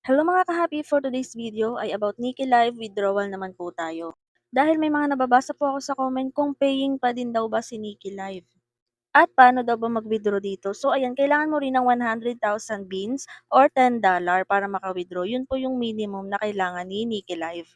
Hello mga ka-happy, for today's video ay about Nikki Live withdrawal naman po tayo. Dahil may mga nababasa po ako sa comment kung paying pa din daw ba si Nikki Live. At paano daw ba mag-withdraw dito? So ayan, kailangan mo rin ng 100,000 beans or $10 para maka-withdraw. Yun po yung minimum na kailangan ni Nikki Live.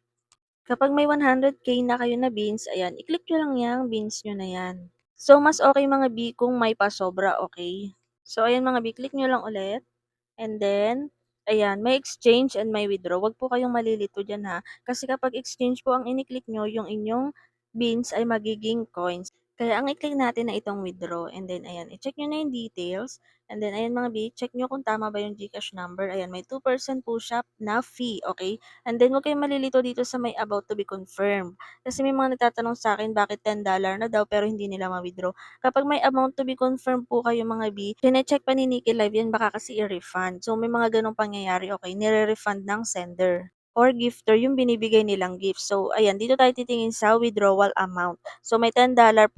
Kapag may 100k na kayo na beans, ayan, i-click nyo lang yung beans nyo na yan. So mas okay mga B kung may pasobra, okay? So ayan mga B, click nyo lang ulit. And then, ayan, may exchange and may withdraw. Wag po kayong malilito diyan ha. Kasi kapag exchange po ang ini-click nyo, yung inyong beans ay magiging coins. Kaya ang i-click natin na itong withdraw. And then, ayan, i-check nyo na yung details. And then, ayan mga B, check nyo kung tama ba yung GCash number. Ayan, may 2% po siya na fee, okay? And then, huwag kayong malilito dito sa may about to be confirmed. Kasi may mga nagtatanong sa akin, bakit $10 na daw pero hindi nila ma-withdraw. Kapag may amount to be confirmed po kayo mga B, chine-check pa ni Nikki Live yan baka kasi i-refund. So may mga ganong pangyayari, okay, nire-refund ng sender or gifter yung binibigay nilang gift. So ayan, dito tayo titingin sa withdrawal amount. So may $10.15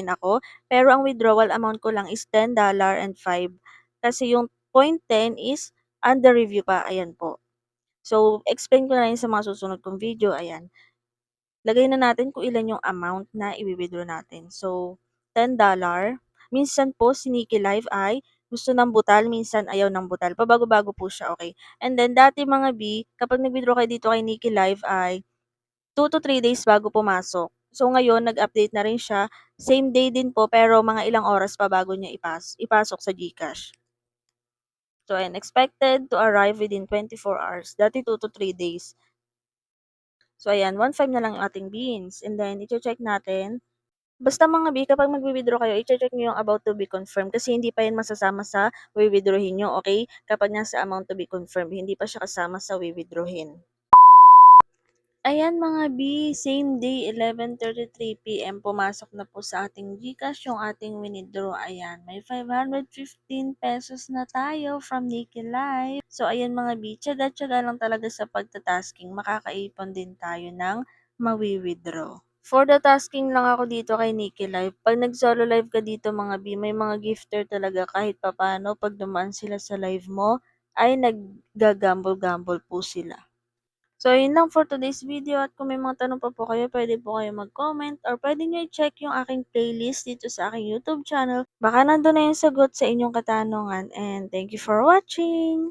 ako, pero ang withdrawal amount ko lang is $10.05. Kasi yung .10 is under review pa, ayan po. So explain ko na lang sa mga susunod kong video, ayan. Lagay na natin kung ilan yung amount na i-withdraw natin. So, $10. Minsan po si Nikki Live ay gusto ng butal, minsan ayaw ng butal. Pabago-bago po siya, okay? And then dati mga B, kapag nag-withdraw kayo dito kay Nikki Live ay 2 to 3 days bago pumasok. So ngayon nag-update na rin siya. Same day din po pero mga ilang oras pa bago niya ipasok sa GCash. So and expected to arrive within 24 hours. Dati 2 to 3 days. So ayan, 1.5 na lang yung ating beans. And then, i-check natin. Basta mga B, kapag magwi-withdraw kayo, i-check nyo yung about to be confirmed kasi hindi pa yan masasama sa wi-withdrawin nyo, okay? Kapag nasa amount to be confirmed, hindi pa siya kasama sa wi-withdrawin. Ayan mga B, same day, 11:33 p.m. pumasok na po sa ating GCash yung ating withdraw. Ayan, may 515 pesos na tayo from Nikki Live. So ayan mga B, tiyaga-tiyaga lang talaga sa pagtatasking, makakaipon din tayo ng mawi-withdraw. For the tasking lang ako dito kay Nikki Live. Pag nag-solo live ka dito mga B, may mga gifter talaga kahit papano pag dumaan sila sa live mo, ay naggagamble-gamble po sila. So, yun lang for today's video at kung may mga tanong pa po kayo, pwede po kayo mag-comment or pwede nyo i-check yung aking playlist dito sa aking YouTube channel. Baka nandun na yung sagot sa inyong katanungan and thank you for watching!